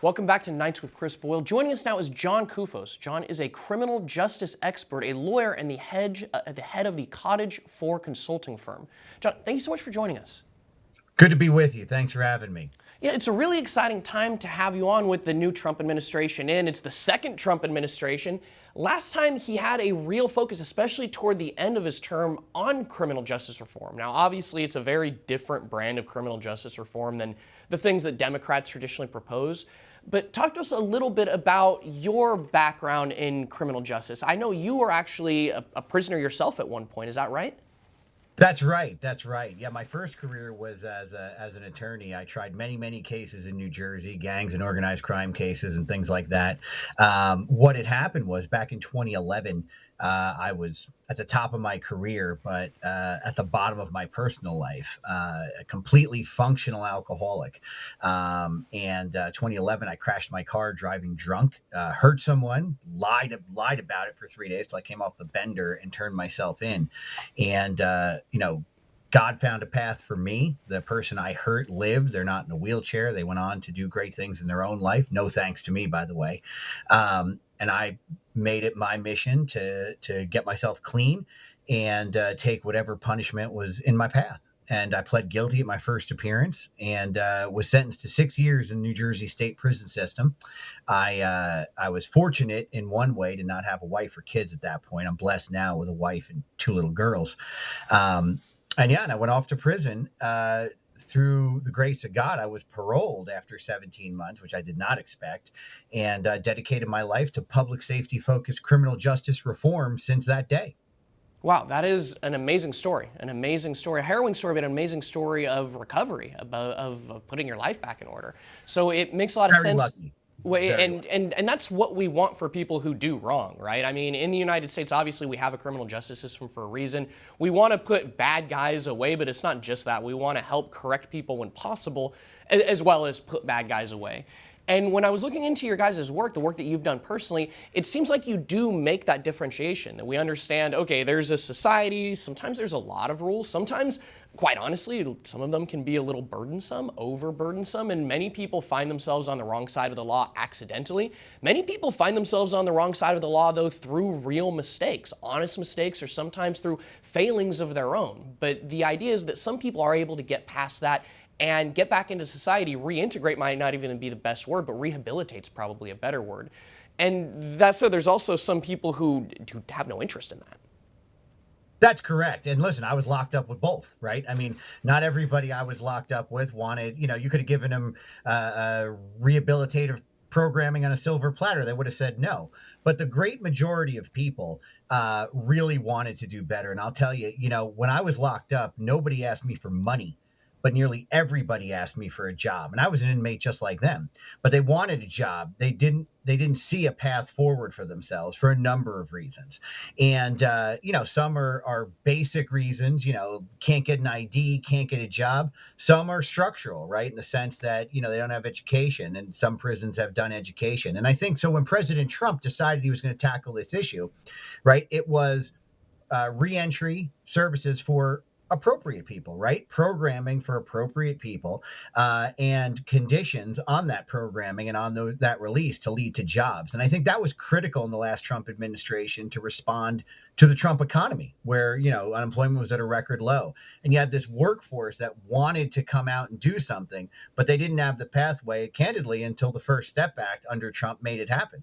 Welcome back to Nights with Chris Boyle. Joining us now is John Koufos. John is a criminal justice expert, a lawyer, and the head of the Cottage 4 consulting firm. John, thank you so much for joining us. Good to be with you. Thanks for having me. Yeah, it's a really exciting time to have you on with the new Trump administration in. It's the second Trump administration. Last time he had a real focus, especially toward the end of his term, on criminal justice reform. Now, obviously, it's a very different brand of criminal justice reform than the things that Democrats traditionally propose. But talk to us a little bit about your background in criminal justice. I know you were actually a prisoner yourself at one point. Is that right? That's right. That's right. Yeah, my first career was as an attorney. I tried many cases in New Jersey, gangs and organized crime cases and things like that. What had happened was back in 2011, I was at the top of my career, but at the bottom of my personal life, a completely functional alcoholic. And 2011, I crashed my car driving drunk, hurt someone, lied about it for 3 days till I came off the bender and turned myself in. And, God found a path for me. The person I hurt lived. They're not in a wheelchair. They went on to do great things in their own life. No thanks to me, by the way. And I made it my mission to get myself clean and take whatever punishment was in my path. And I pled guilty at my first appearance and was sentenced to 6 years in New Jersey state prison system. I was fortunate in one way to not have a wife or kids at that point. I'm blessed now with a wife and two little girls. And I went off to prison. Through the grace of God, I was paroled after 17 months, which I did not expect, and dedicated my life to public safety-focused criminal justice reform since that day. Wow, that is an amazing story, a harrowing story, but an amazing story of recovery, of putting your life back in order. So it makes a lot of sense. Lucky. And that's what we want for people who do wrong, right? I mean, in the United States, obviously, we have a criminal justice system for a reason. We want to put bad guys away, but it's not just that. We want to help correct people when possible, as well as put bad guys away. And when I was looking into your guys' work, the work that you've done personally, it seems like you do make that differentiation, that we understand, okay, there's a society, sometimes there's a lot of rules, sometimes, quite honestly, some of them can be a little burdensome, overburdensome, and many people find themselves on the wrong side of the law accidentally. Many people find themselves on the wrong side of the law, though, through real mistakes, honest mistakes, or sometimes through failings of their own. But the idea is that some people are able to get past that and get back into society. Reintegrate might not even be the best word, but rehabilitate's probably a better word. And that's so there's also some people who have no interest in that. That's correct. And listen, I was locked up with both, right? I mean, not everybody I was locked up with wanted, you could have given them rehabilitative programming on a silver platter. They would have said no. But the great majority of people really wanted to do better. And I'll tell you, when I was locked up, nobody asked me for money, but nearly everybody asked me for a job. And I was an inmate just like them, but they wanted a job. They didn't see a path forward for themselves for a number of reasons. And, some are basic reasons, can't get an ID, can't get a job. Some are structural, right? In the sense that, they don't have education, and some prisons have done education. And I think so when President Trump decided he was going to tackle this issue, right, it was reentry services for appropriate people, right? Programming for appropriate people and conditions on that programming and on that release to lead to jobs. And I think that was critical in the last Trump administration to respond to the Trump economy, where, unemployment was at a record low. And you had this workforce that wanted to come out and do something, but they didn't have the pathway, candidly, until the First Step Act under Trump made it happen.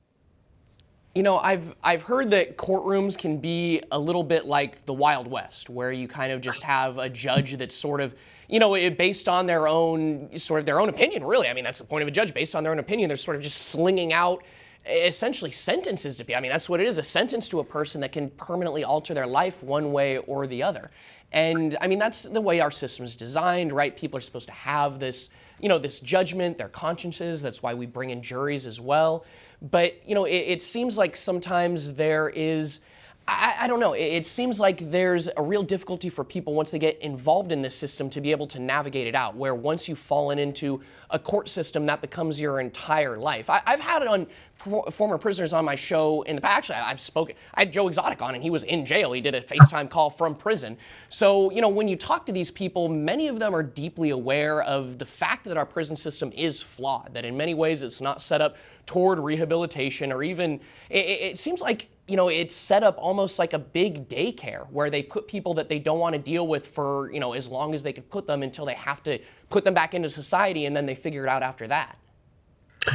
I've heard that courtrooms can be a little bit like the Wild West, where you kind of just have a judge that's sort of, based on their own opinion, really. I mean, that's the point of a judge. Based on their own opinion, they're sort of just slinging out essentially sentences to people. I mean, that's what it is, a sentence to a person that can permanently alter their life one way or the other. And I mean, that's the way our system is designed, right? People are supposed to have this, this judgment, their consciences. That's why we bring in juries as well. But, it seems like sometimes there is, I don't know. It seems like there's a real difficulty for people once they get involved in this system to be able to navigate it out, where once you've fallen into a court system, that becomes your entire life. I've had it on former prisoners on my show in the past. Actually, I've spoken. I had Joe Exotic on, and he was in jail. He did a FaceTime call from prison. So, when you talk to these people, many of them are deeply aware of the fact that our prison system is flawed, that in many ways it's not set up toward rehabilitation, or even, it seems like, it's set up almost like a big daycare where they put people that they don't want to deal with for, as long as they could put them until they have to put them back into society, and then they figure it out after that.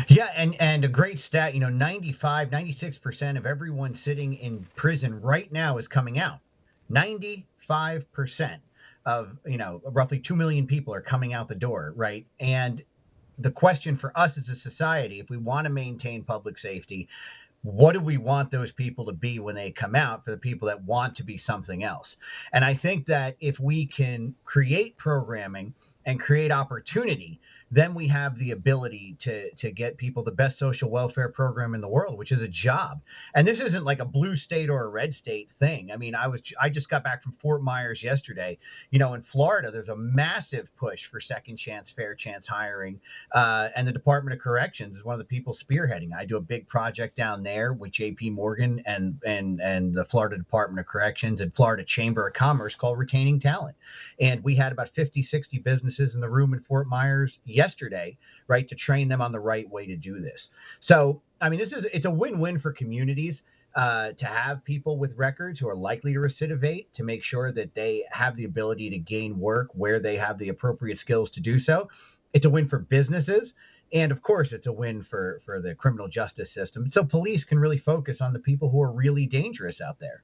Yeah, and a great stat, 96% of everyone sitting in prison right now is coming out. 95% of, roughly 2 million people are coming out the door, right? And the question for us as a society, if we want to maintain public safety, what do we want those people to be when they come out, for the people that want to be something else? And I think that if we can create programming and create opportunity, then we have the ability to get people the best social welfare program in the world, which is a job. And this isn't like a blue state or a red state thing. I mean, I just got back from Fort Myers yesterday. In Florida, there's a massive push for second chance, fair chance hiring. And the Department of Corrections is one of the people spearheading. I do a big project down there with JP Morgan and the Florida Department of Corrections and Florida Chamber of Commerce called Retaining Talent. And we had about 50, 60 businesses in the room in Fort Myers yesterday, right, to train them on the right way to do this. So, I mean, it's a win-win for communities to have people with records who are likely to recidivate, to make sure that they have the ability to gain work where they have the appropriate skills to do so. It's a win for businesses. And of course, it's a win for the criminal justice system. So police can really focus on the people who are really dangerous out there.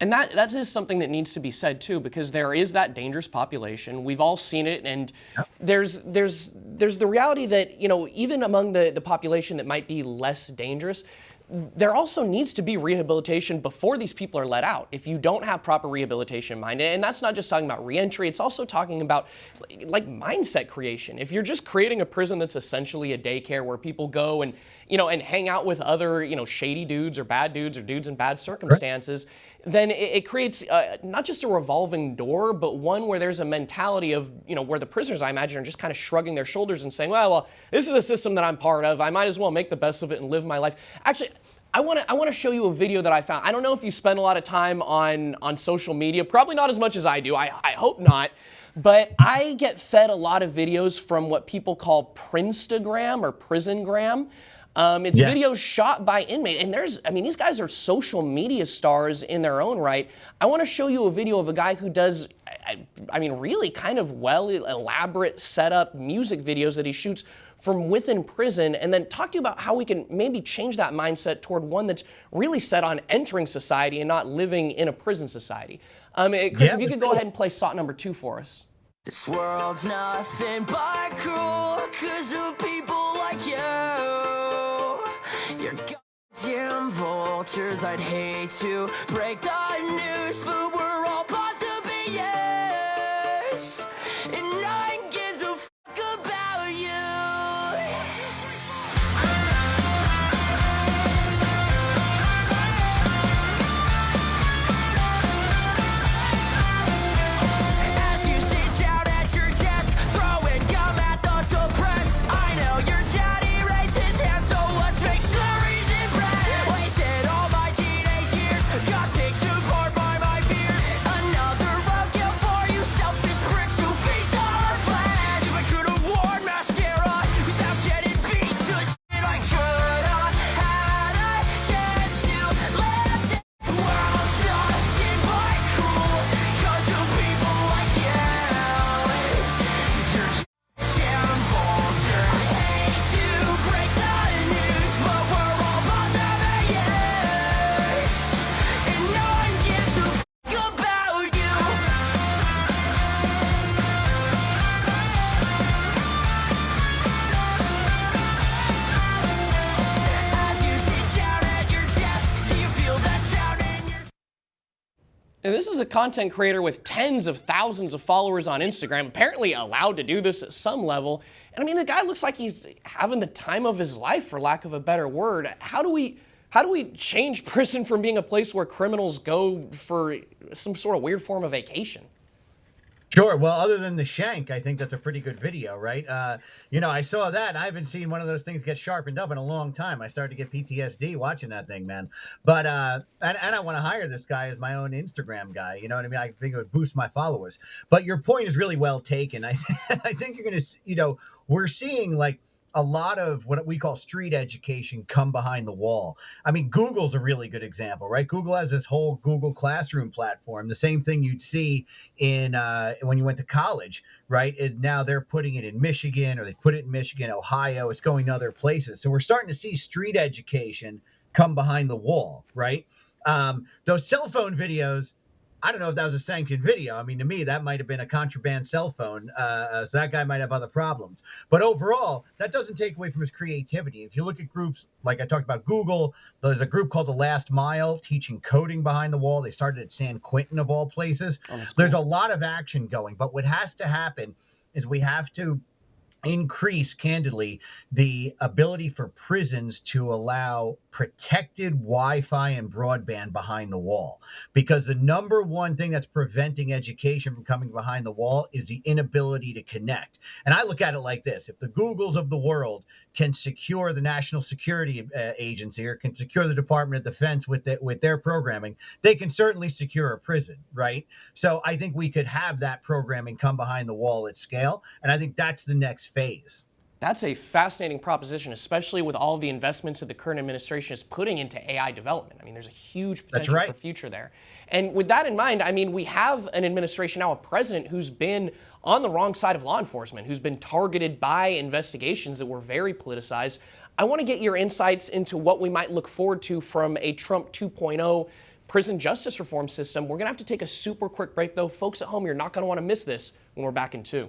And that is something that needs to be said too, because there is that dangerous population. We've all seen it, and there's the reality that, even among the population that might be less dangerous, there also needs to be rehabilitation before these people are let out. If you don't have proper rehabilitation in mind, and that's not just talking about reentry, it's also talking about like mindset creation. If you're just creating a prison that's essentially a daycare where people go and, and hang out with other, shady dudes or bad dudes or dudes in bad circumstances, then it creates not just a revolving door, but one where there's a mentality of, where the prisoners, I imagine, are just kind of shrugging their shoulders and saying, well, this is a system that I'm part of. I might as well make the best of it and live my life. Actually, I want to show you a video that I found. I don't know if you spend a lot of time on social media. Probably not as much as I do. I hope not. But I get fed a lot of videos from what people call Prinstagram or Prisongram. It's videos shot by inmates, and these guys are social media stars in their own right. I want to show you a video of a guy who does, really kind of elaborate setup music videos that he shoots from within prison, and then talk to you about how we can maybe change that mindset toward one that's really set on entering society and not living in a prison society. Chris, if you could go ahead and play SOT number 2 for us. This world's nothing but cruel 'cause of people like you. You're goddamn vultures. I'd hate to break the news, but we're all supposed to be yours. And no one gives a fuck about you. As you sit down at your desk, throwing gum at the suppressed. I know your daddy raised his hand, so let's make stories in bread. Wasted all my teenage years, got picked apart by my peers. Another roadkill for you selfish pricks who feast on our flesh. If I could have worn mascara without getting beat to shit, I could have had a chance to live this world's nothing but cruel 'cause of people like you. You're damn vultures. I hate to break the news, but we're all supposed to be yours. And no one gives a fuck about you. As you sit down at your desk, do you feel that sound in your And this is a content creator with tens of thousands of followers on Instagram, apparently allowed to do this at some level. And the guy looks like he's having the time of his life, for lack of a better word. How do we how do we change prison from being a place where criminals go for some sort of weird form of vacation? Sure. Well, other than the shank, I think that's a pretty good video, right? I saw that. I haven't seen one of those things get sharpened up in a long time. I started to get PTSD watching that thing, man. But and I want to hire this guy as my own Instagram guy. You know what I mean? I think it would boost my followers. But your point is really well taken. I think you're going to, we're seeing like a lot of what we call street education come behind the wall. I mean, Google's a really good example, right? Google has this whole Google Classroom platform, the same thing you'd see in when you went to college, right? And now they're putting it in Michigan, or they put it in Michigan, Ohio. It's going to other places. So we're starting to see street education come behind the wall, right? Those cell phone videos, I don't know if that was a sanctioned video. I mean, to me, that might have been a contraband cell phone. So that guy might have other problems. But overall, that doesn't take away from his creativity. If you look at groups like I talked about Google, there's a group called The Last Mile teaching coding behind the wall. They started at San Quentin, of all places. Oh, that's cool. There's a lot of action going. But what has to happen is we have to increase, candidly, the ability for prisons to allow protected Wi-Fi and broadband behind the wall, because the number one thing that's preventing education from coming behind the wall is the inability to connect. And I look at it like this: if the Googles of the world can secure the National Security Agency, or can secure the Department of Defense with their programming, they can certainly secure a prison, right? So I think we could have that programming come behind the wall at scale, and I think that's the next phase. That's a fascinating proposition, especially with all of the investments that the current administration is putting into AI development. I mean, there's a huge potential for future there. And with that in mind, I mean, we have an administration now, a president who's been on the wrong side of law enforcement, who's been targeted by investigations that were very politicized. I want to get your insights into what we might look forward to from a Trump 2.0 prison justice reform system. We're going to have to take a super quick break, though. Folks at home, you're not going to want to miss this when we're back in 2.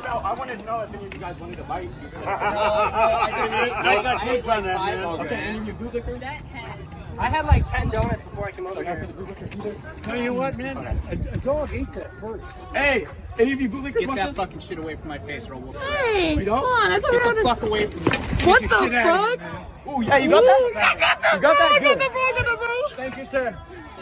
I wanted to know if any of you guys wanted to bite. Okay, any of you bootlickers? I had like 10 donuts before I came over here. No, you know what, man? A dog ate that first. Hey, any of you bootlickers Get want that this? fucking shit away from my face, or we'll Hey, come on, I thought we Get were the fuck away from me. What the fuck? Oh, yeah, you got that? I got that, You got that? I Good. got that, bro. Thank you, sir.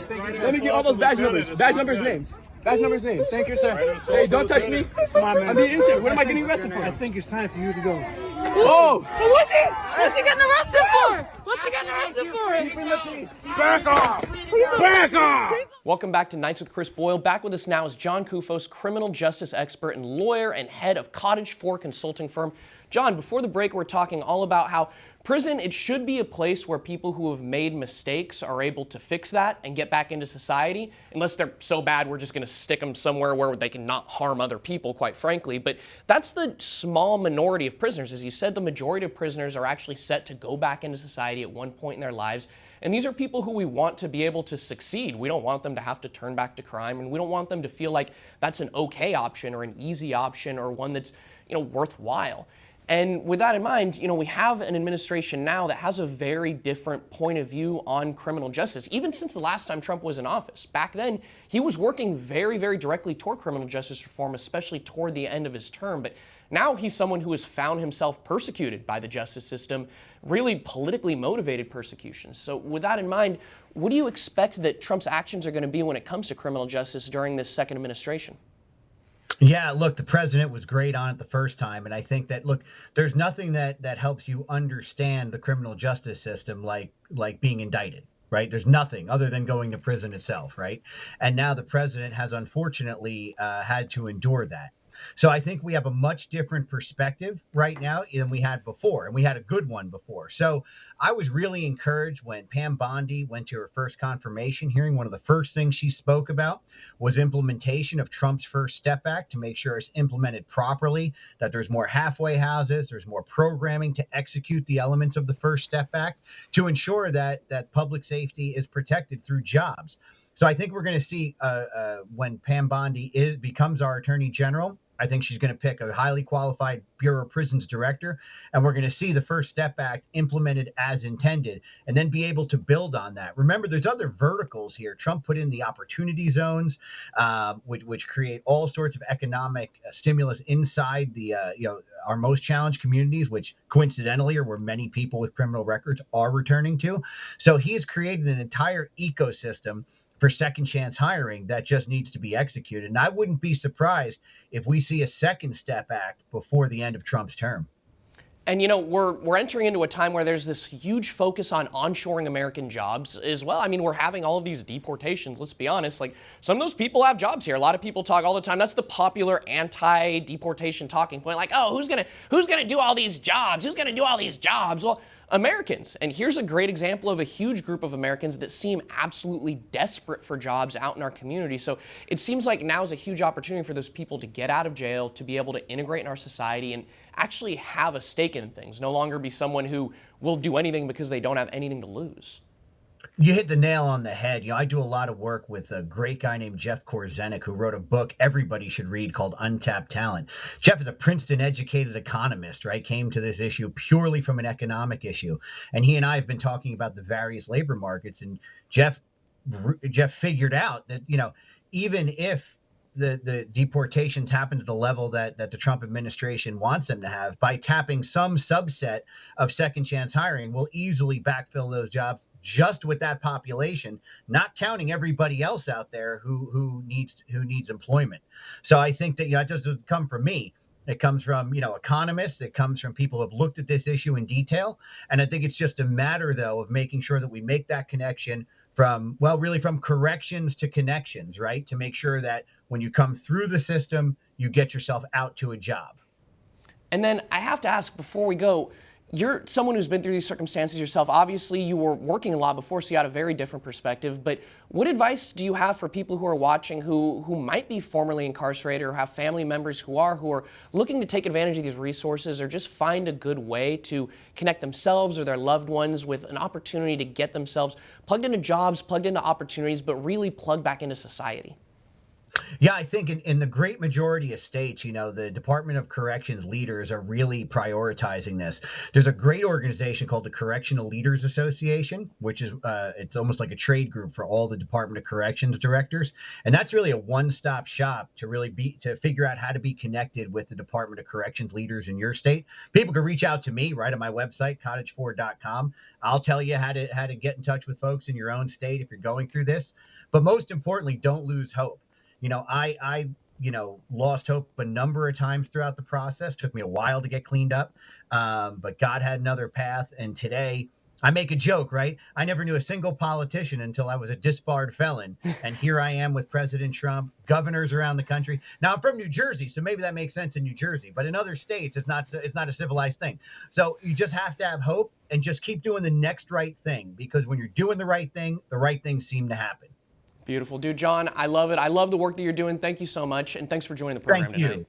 Let me get all those badge numbers. Badge numbers, names. Badge numbers, names. Thank you, sir. Hey, don't touch me. Come on, man. I'm being innocent. What am I getting arrested for? I think it's time for you to go. Oh! What's he getting arrested for? What's he getting arrested for? Back off! Back off! Welcome back to Nights with Chris Boyle. Back with us now is John Koufos, criminal justice expert and lawyer and head of Cottage 4 consulting firm. John, before the break, we're talking all about how prison, it should be a place where people who have made mistakes are able to fix that and get back into society. Unless they're so bad, we're just going to stick them somewhere where they can not harm other people, quite frankly. But that's the small minority of prisoners. As you said, the majority of prisoners are actually set to go back into society at one point in their lives. And these are people who we want to be able to succeed. We don't want them to have to turn back to crime, and we don't want them to feel like that's an okay option or an easy option or one that's, worthwhile. And with that in mind, we have an administration now that has a very different point of view on criminal justice, even since the last time Trump was in office. Back then, he was working very, very directly toward criminal justice reform, especially toward the end of his term. But now he's someone who has found himself persecuted by the justice system, really politically motivated persecution. So with that in mind, what do you expect that Trump's actions are going to be when it comes to criminal justice during this second administration? Yeah, look, the president was great on it the first time. And I think that, look, there's nothing that helps you understand the criminal justice system like being indicted, right? There's nothing other than going to prison itself, right? And now the president has unfortunately had to endure that. So I think we have a much different perspective right now than we had before, and we had a good one before. So I was really encouraged when Pam Bondi went to her first confirmation hearing. One of the first things she spoke about was implementation of Trump's First Step Act to make sure it's implemented properly, that there's more halfway houses, there's more programming to execute the elements of the First Step Act to ensure that public safety is protected through jobs. So I think we're going to see when Pam Bondi becomes our attorney general, I think she's going to pick a highly qualified Bureau of Prisons director, and we're going to see the First Step Act implemented as intended, and then be able to build on that. Remember, there's other verticals here. Trump put in the opportunity zones, which create all sorts of economic stimulus inside the our most challenged communities, which coincidentally are where many people with criminal records are returning to. So he's created an entire ecosystem for second chance hiring that just needs to be executed. And I wouldn't be surprised if we see a Second Step Act before the end of Trump's term. And, you know, we're entering into a time where there's this huge focus on onshoring American jobs as well. I mean, we're having all of these deportations. Let's be honest. Like, some of those people have jobs here. A lot of people talk all the time. That's the popular anti-deportation talking point. Like, oh, who's gonna do all these jobs? Who's gonna do all these jobs? Well, Americans. And here's a great example of a huge group of Americans that seem absolutely desperate for jobs out in our community. So it seems like now is a huge opportunity for those people to get out of jail, to be able to integrate in our society and actually have a stake in things, no longer be someone who will do anything because they don't have anything to lose. You hit the nail on the head. I do a lot of work with a great guy named Jeff Korzenik, who wrote a book everybody should read called Untapped Talent. Jeff is a Princeton educated economist, right? Came to this issue purely from an economic issue. And he and I have been talking about the various labor markets. And Jeff figured out that, even if the deportations happen to the level that the Trump administration wants them to have, by tapping some subset of second chance hiring, we'll easily backfill those jobs just with that population, not counting everybody else out there who needs employment. So I think that it doesn't come from me. It comes from economists. It comes from people who have looked at this issue in detail. And I think it's just a matter, though, of making sure that we make that connection from corrections to connections, right? To make sure that when you come through the system, you get yourself out to a job. And then I have to ask before we go, you're someone who's been through these circumstances yourself. Obviously, you were working a lot before, so you had a very different perspective. But what advice do you have for people who are watching who might be formerly incarcerated or have family members who are looking to take advantage of these resources or just find a good way to connect themselves or their loved ones with an opportunity to get themselves plugged into jobs, plugged into opportunities, but really plugged back into society? Yeah, I think in the great majority of states, the Department of Corrections leaders are really prioritizing this. There's a great organization called the Correctional Leaders Association, which is it's almost like a trade group for all the Department of Corrections directors. And that's really a one-stop shop to figure out how to be connected with the Department of Corrections leaders in your state. People can reach out to me right on my website, cottage4.com. I'll tell you how to get in touch with folks in your own state if you're going through this. But most importantly, don't lose hope. I lost hope a number of times throughout the process. Took me a while to get cleaned up, but God had another path. And today, I make a joke, right? I never knew a single politician until I was a disbarred felon. And here I am with President Trump, governors around the country. Now, I'm from New Jersey, so maybe that makes sense in New Jersey. But in other states, it's not a civilized thing. So you just have to have hope and just keep doing the next right thing. Because when you're doing the right things seem to happen. Beautiful. Dude, John, I love it. I love the work that you're doing. Thank you so much. And thanks for joining the program Thank you. tonight.